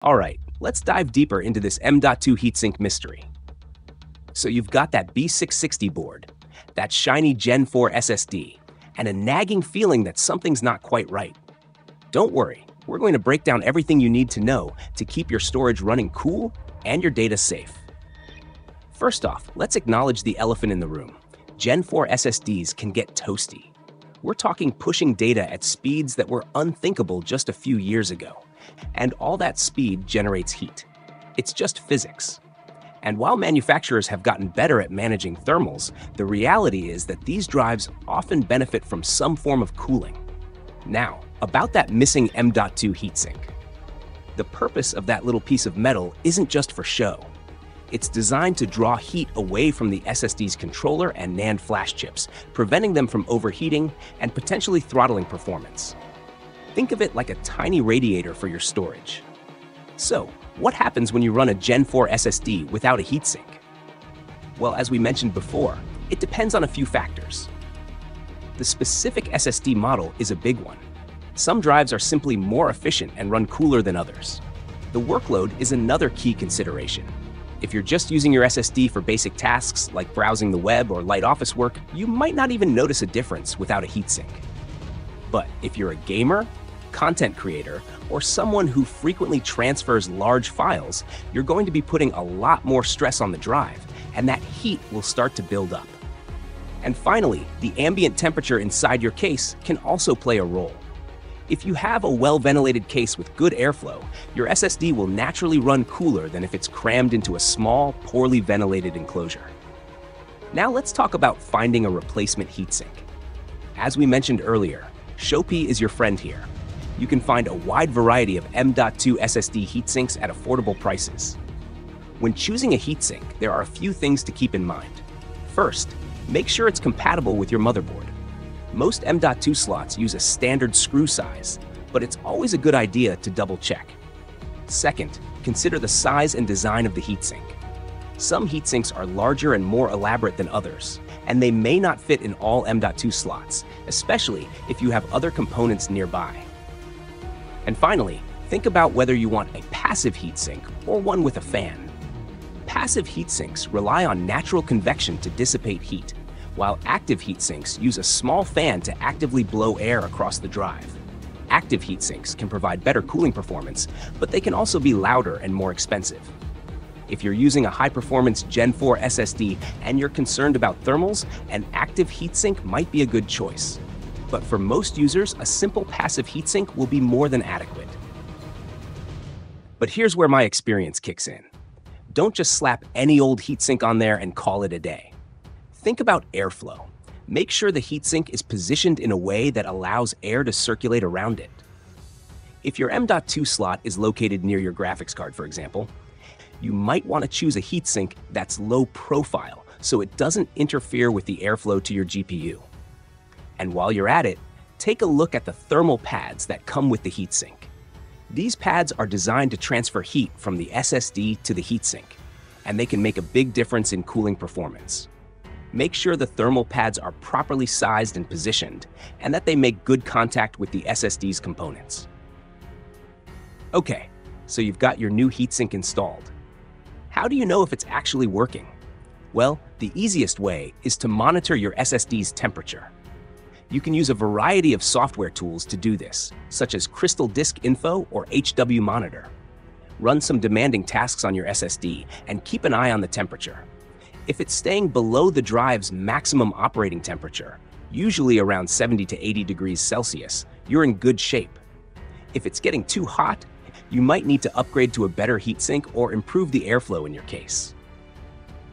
All right, let's dive deeper into this M.2 heatsink mystery. So you've got that B660 board, that shiny Gen 4 SSD, and a nagging feeling that something's not quite right. Don't worry, we're going to break down everything you need to know to keep your storage running cool and your data safe. First off, let's acknowledge the elephant in the room. Gen 4 SSDs can get toasty. We're talking pushing data at speeds that were unthinkable just a few years ago. And all that speed generates heat. It's just physics. And while manufacturers have gotten better at managing thermals, the reality is that these drives often benefit from some form of cooling. Now, about that missing M.2 heatsink. The purpose of that little piece of metal isn't just for show. It's designed to draw heat away from the SSD's controller and NAND flash chips, preventing them from overheating and potentially throttling performance. Think of it like a tiny radiator for your storage. So, what happens when you run a Gen 4 SSD without a heatsink? Well, as we mentioned before, it depends on a few factors. The specific SSD model is a big one. Some drives are simply more efficient and run cooler than others. The workload is another key consideration. If you're just using your SSD for basic tasks like browsing the web or light office work, you might not even notice a difference without a heatsink. But if you're a gamer, content creator, or someone who frequently transfers large files, you're going to be putting a lot more stress on the drive, and that heat will start to build up. And finally, the ambient temperature inside your case can also play a role. If you have a well-ventilated case with good airflow, your SSD will naturally run cooler than if it's crammed into a small, poorly ventilated enclosure. Now let's talk about finding a replacement heatsink. As we mentioned earlier, Shopee is your friend here. You can find a wide variety of M.2 SSD heatsinks at affordable prices. When choosing a heatsink, there are a few things to keep in mind. First, make sure it's compatible with your motherboard. Most M.2 slots use a standard screw size, but it's always a good idea to double check. Second, consider the size and design of the heatsink. Some heatsinks are larger and more elaborate than others, and they may not fit in all M.2 slots, especially if you have other components nearby. And finally, think about whether you want a passive heatsink or one with a fan. Passive heatsinks rely on natural convection to dissipate heat, while active heatsinks use a small fan to actively blow air across the drive. Active heatsinks can provide better cooling performance, but they can also be louder and more expensive. If you're using a high-performance Gen 4 SSD and you're concerned about thermals, an active heatsink might be a good choice. But for most users, a simple passive heatsink will be more than adequate. But here's where my experience kicks in. Don't just slap any old heatsink on there and call it a day. Think about airflow. Make sure the heatsink is positioned in a way that allows air to circulate around it. If your M.2 slot is located near your graphics card, for example, you might want to choose a heatsink that's low profile so it doesn't interfere with the airflow to your GPU. And while you're at it, take a look at the thermal pads that come with the heatsink. These pads are designed to transfer heat from the SSD to the heatsink, and they can make a big difference in cooling performance. Make sure the thermal pads are properly sized and positioned, and that they make good contact with the SSD's components. Okay, so you've got your new heatsink installed. How do you know if it's actually working? Well, the easiest way is to monitor your SSD's temperature. You can use a variety of software tools to do this, such as Crystal Disk Info or HW Monitor. Run some demanding tasks on your SSD and keep an eye on the temperature. If it's staying below the drive's maximum operating temperature, usually around 70 to 80 degrees Celsius, you're in good shape. If it's getting too hot, you might need to upgrade to a better heatsink or improve the airflow in your case.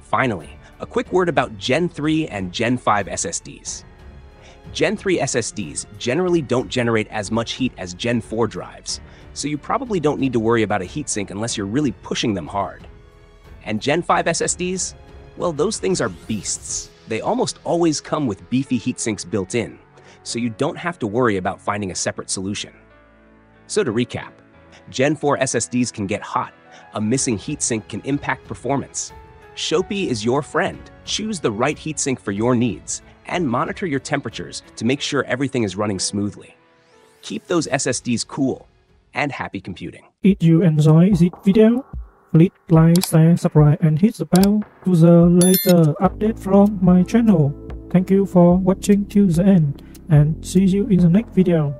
Finally, a quick word about Gen 3 and Gen 5 SSDs. Gen 3 SSDs generally don't generate as much heat as Gen 4 drives, so you probably don't need to worry about a heatsink unless you're really pushing them hard. And Gen 5 SSDs? Well, those things are beasts. They almost always come with beefy heatsinks built in, so you don't have to worry about finding a separate solution. So to recap, Gen 4 SSDs can get hot. A missing heatsink can impact performance. Shopee is your friend. Choose the right heatsink for your needs, and monitor your temperatures to make sure everything is running smoothly. Keep those SSDs cool, and happy computing. If you enjoy this video, please like, share, subscribe and hit the bell to the later update from my channel. Thank you for watching till the end and see you in the next video.